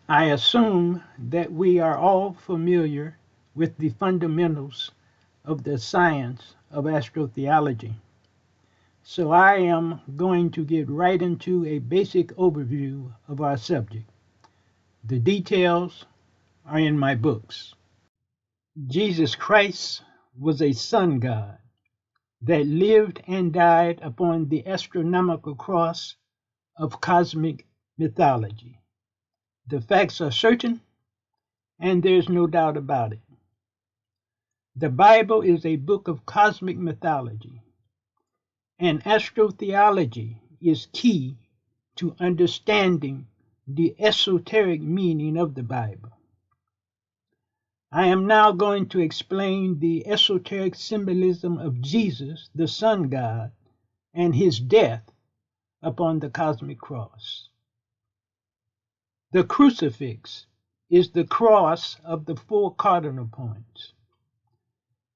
I assume that we are all familiar with the fundamentals of the science of astrotheology. So I am going to get right into a basic overview of our subject. The details are in my books. Jesus Christ was a sun god that lived and died upon the astronomical cross of cosmic mythology. The facts are certain, and there's no doubt about it. The Bible is a book of cosmic mythology, and astrotheology is key to understanding the esoteric meaning of the Bible. I am now going to explain the esoteric symbolism of Jesus, the sun god, and his death upon the cosmic cross. The crucifix is the cross of the four cardinal points.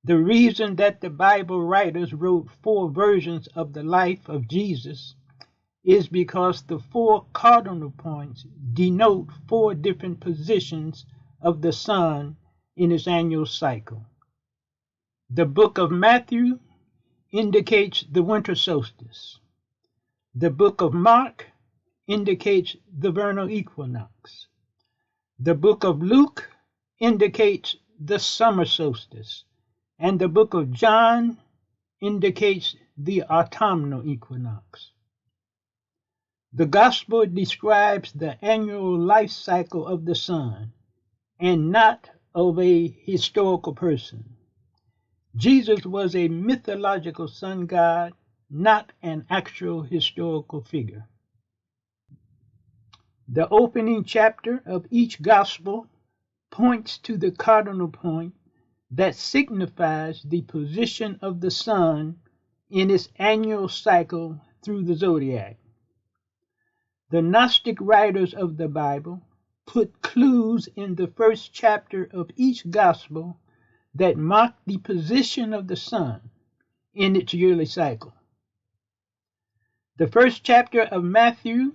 The reason that the Bible writers wrote four versions of the life of Jesus is because the four cardinal points denote four different positions of the sun in its annual cycle. The book of Matthew indicates the winter solstice. The book of Mark indicates the vernal equinox. The book of Luke indicates the summer solstice, and the book of John indicates the autumnal equinox. The gospel describes the annual life cycle of the sun, and not of a historical person. Jesus was a mythological sun god, not an actual historical figure. The opening chapter of each gospel points to the cardinal point that signifies the position of the sun in its annual cycle through the zodiac. The Gnostic writers of the Bible put clues in the first chapter of each gospel that mark the position of the sun in its yearly cycle. The first chapter of Matthew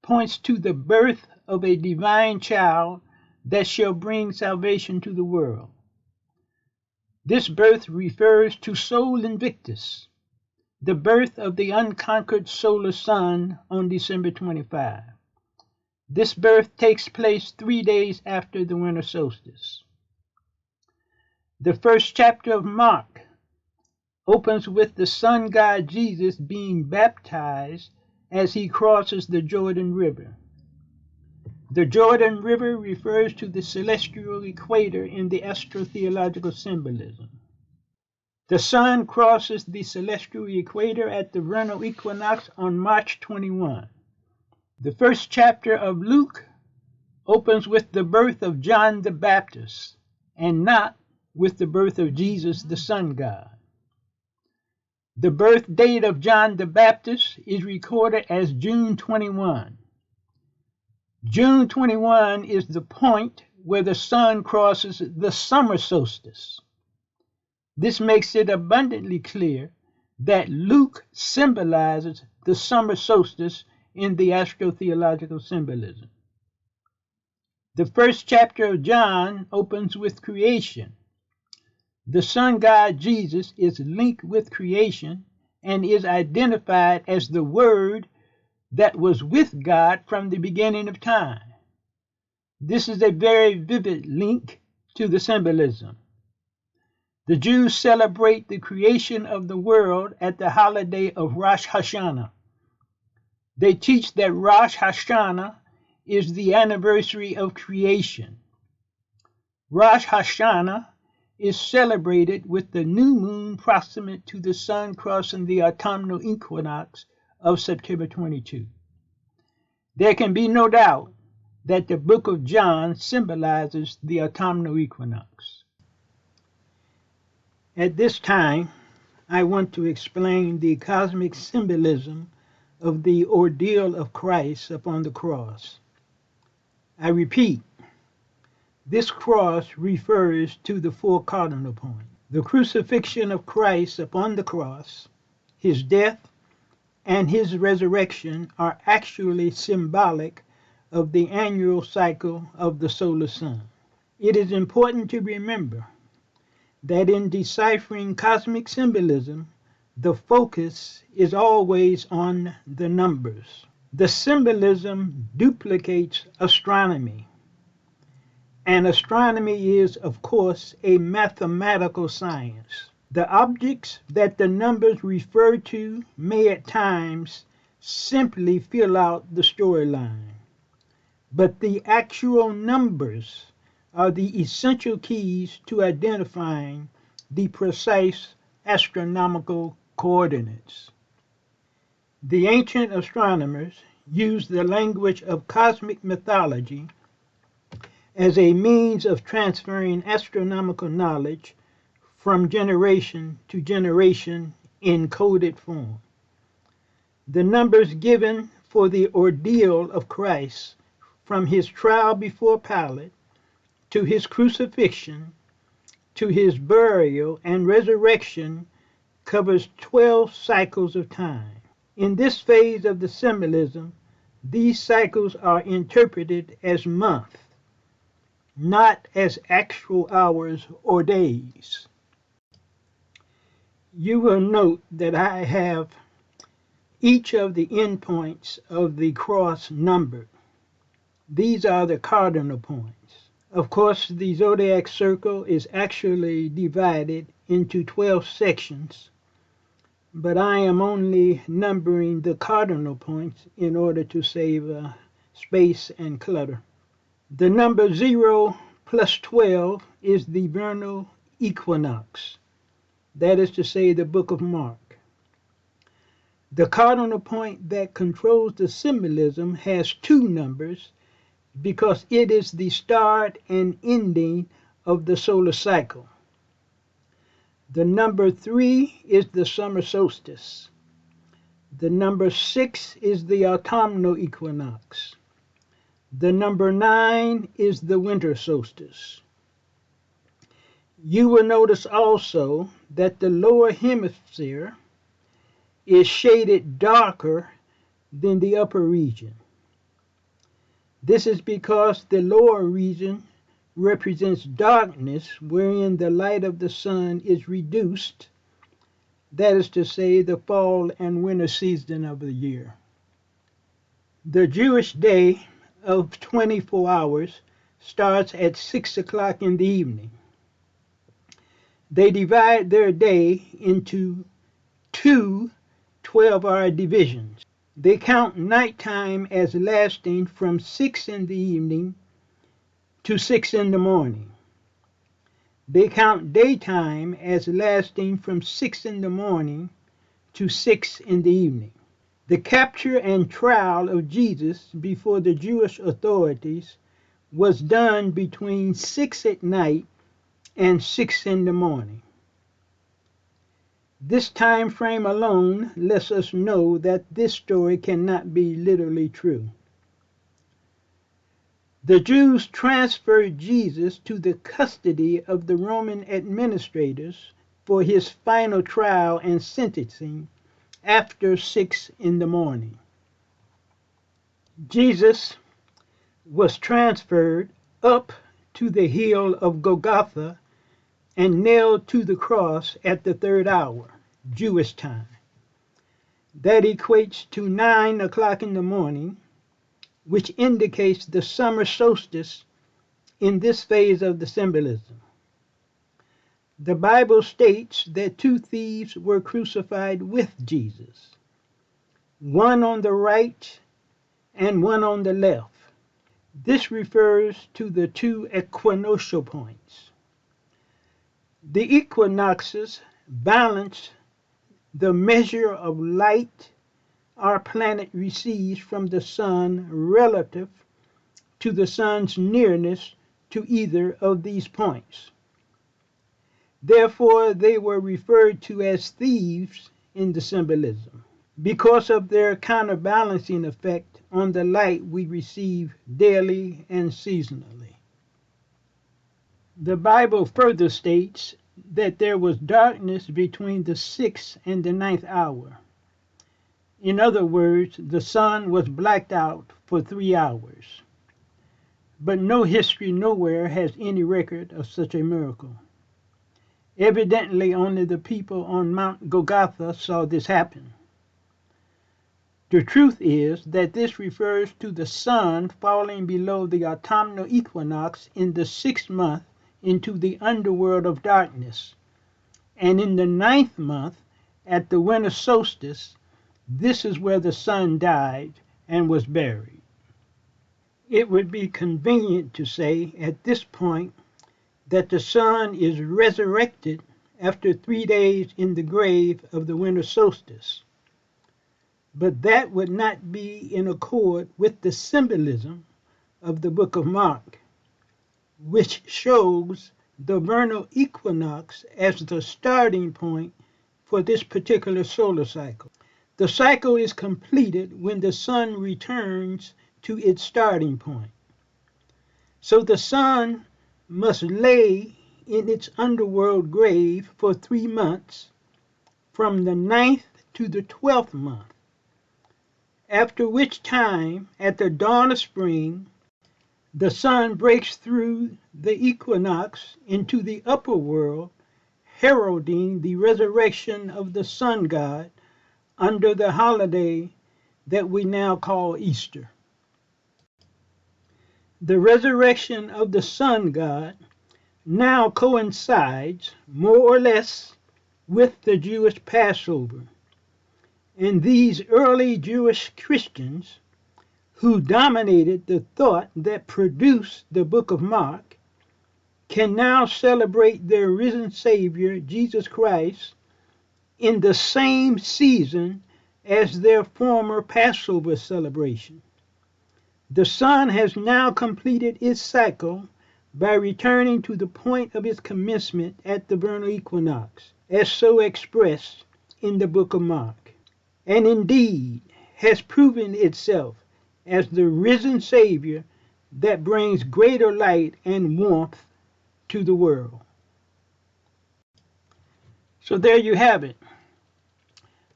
points to the birth of a divine child that shall bring salvation to the world. This birth refers to Sol Invictus, the birth of the unconquered solar sun on December 25. This birth takes place 3 days after the winter solstice. The first chapter of Mark opens with the sun god Jesus being baptized as he crosses the Jordan River. The Jordan River refers to the celestial equator in the astrotheological symbolism. The sun crosses the celestial equator at the vernal equinox on March 21. The first chapter of Luke opens with the birth of John the Baptist, and not with the birth of Jesus, the sun god. The birth date of John the Baptist is recorded as June 21. June 21 is the point where the sun crosses the summer solstice. This makes it abundantly clear that Luke symbolizes the summer solstice in the astrotheological symbolism. The first chapter of John opens with creation. The sun god Jesus is linked with creation and is identified as the Word that was with God from the beginning of time. This is a very vivid link to the symbolism. The Jews celebrate the creation of the world at the holiday of Rosh Hashanah. They teach that Rosh Hashanah is the anniversary of creation. Rosh Hashanah is celebrated with the new moon proximate to the sun crossing the autumnal equinox of September 22. There can be no doubt that the book of John symbolizes the autumnal equinox. At this time, I want to explain the cosmic symbolism of the ordeal of Christ upon the cross. I repeat, this cross refers to the four cardinal points. The crucifixion of Christ upon the cross, his death, and his resurrection are actually symbolic of the annual cycle of the solar sun. It is important to remember that in deciphering cosmic symbolism, the focus is always on the numbers. The symbolism duplicates astronomy, and astronomy is, of course, a mathematical science. The objects that the numbers refer to may at times simply fill out the storyline, but the actual numbers are the essential keys to identifying the precise astronomical coordinates. The ancient astronomers used the language of cosmic mythology as a means of transferring astronomical knowledge from generation to generation in coded form. The numbers given for the ordeal of Christ from his trial before Pilate to his crucifixion to his burial and resurrection covers 12 cycles of time. In this phase of the symbolism, these cycles are interpreted as months, not as actual hours or days. You will note that I have each of the endpoints of the cross numbered. These are the cardinal points. Of course, the zodiac circle is actually divided into 12 sections, but I am only numbering the cardinal points in order to save space and clutter. The number 0 plus 12 is the vernal equinox. That is to say, the book of Mark. The cardinal point that controls the symbolism has two numbers because it is the start and ending of the solar cycle. The number 3 is the summer solstice. The number 6 is the autumnal equinox. The number 9 is the winter solstice. You will notice also that the lower hemisphere is shaded darker than the upper region. This is because the lower region represents darkness wherein the light of the sun is reduced, that is to say, the fall and winter season of the year. The Jewish day of 24 hours starts at 6 o'clock in the evening. They divide their day into two 12-hour divisions. They count nighttime as lasting from 6 in the evening to 6 in the morning. They count daytime as lasting from 6 in the morning to 6 in the evening. The capture and trial of Jesus before the Jewish authorities was done between 6 at night and 6 in the morning. This time frame alone lets us know that this story cannot be literally true. The Jews transferred Jesus to the custody of the Roman administrators for his final trial and sentencing after 6 in the morning. Jesus was transferred up to the hill of Golgotha and nailed to the cross at the 3rd hour, Jewish time. That equates to 9 o'clock in the morning, which indicates the summer solstice in this phase of the symbolism. The Bible states that 2 thieves were crucified with Jesus, one on the right and one on the left. This refers to the 2 equinoctial points. The equinoxes balance the measure of light our planet receives from the sun relative to the sun's nearness to either of these points. Therefore, they were referred to as thieves in the symbolism because of their counterbalancing effect on the light we receive daily and seasonally. The Bible further states that there was darkness between the 6th and the 9th hour. In other words, the sun was blacked out for 3 hours. but no history nowhere has any record of such a miracle. Evidently, only the people on Mount Golgotha saw this happen. The truth is that this refers to the sun falling below the autumnal equinox in the 6th month into the underworld of darkness, and in the 9th month, at the winter solstice, this is where the sun died and was buried. It would be convenient to say at this point that the sun is resurrected after 3 days in the grave of the winter solstice. But that would not be in accord with the symbolism of the book of Mark, which shows the vernal equinox as the starting point for this particular solar cycle. The cycle is completed when the sun returns to its starting point. So the sun must lay in its underworld grave for 3 months, from the 9th to the 12th month, after which time, at the dawn of spring, the sun breaks through the equinox into the upper world, heralding the resurrection of the sun god under the holiday that we now call Easter. The resurrection of the sun god now coincides, more or less, with the Jewish Passover. And these early Jewish Christians, who dominated the thought that produced the book of Mark, can now celebrate their risen Savior, Jesus Christ, in the same season as their former Passover celebration. The sun has now completed its cycle by returning to the point of its commencement at the vernal equinox, as so expressed in the book of Mark, and indeed has proven itself as the risen Savior that brings greater light and warmth to the world. So there you have it.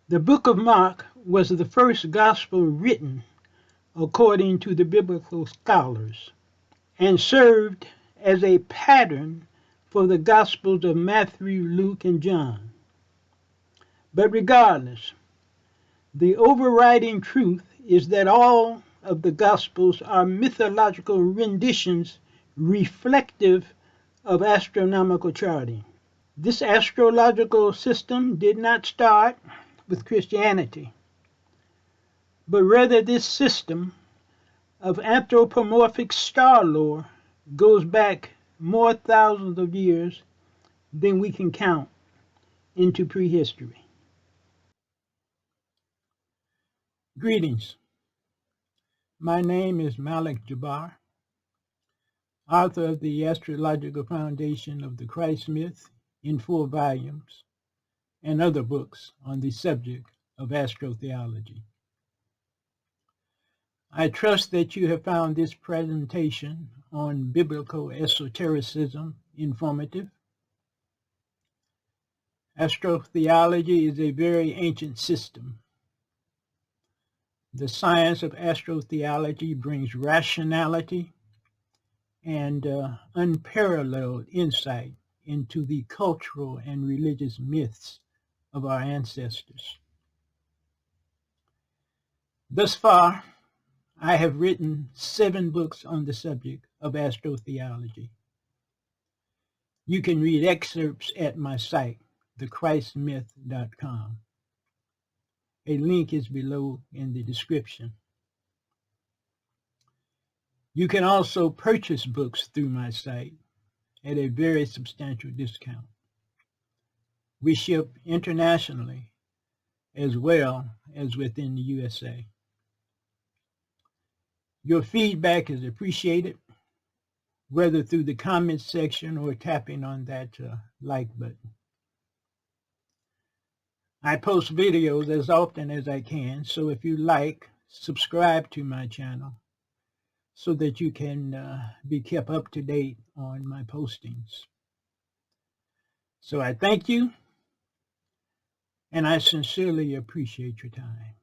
The book of Mark was the first gospel written according to the biblical scholars, and served as a pattern for the Gospels of Matthew, Luke, and John. But regardless, the overriding truth is that all of the Gospels are mythological renditions reflective of astronomical charting. This astrological system did not start with Christianity, but rather this system of anthropomorphic star lore goes back more thousands of years than we can count into prehistory. Greetings. My name is Malik Jabbar, author of the Astrological Foundation of the Christ Myth in 4 volumes, and other books on the subject of astrotheology. I trust that you have found this presentation on biblical esotericism informative. Astrotheology is a very ancient system. The science of astrotheology brings rationality and unparalleled insight into the cultural and religious myths of our ancestors. Thus far, I have written 7 books on the subject of astrotheology. You can read excerpts at my site, thechristmyth.com. A link is below in the description. You can also purchase books through my site at a very substantial discount. We ship internationally as well as within the USA. Your feedback is appreciated, whether through the comments section or tapping on that like button. I post videos as often as I can, so if you like, subscribe to my channel so that you can be kept up to date on my postings. So I thank you, and I sincerely appreciate your time.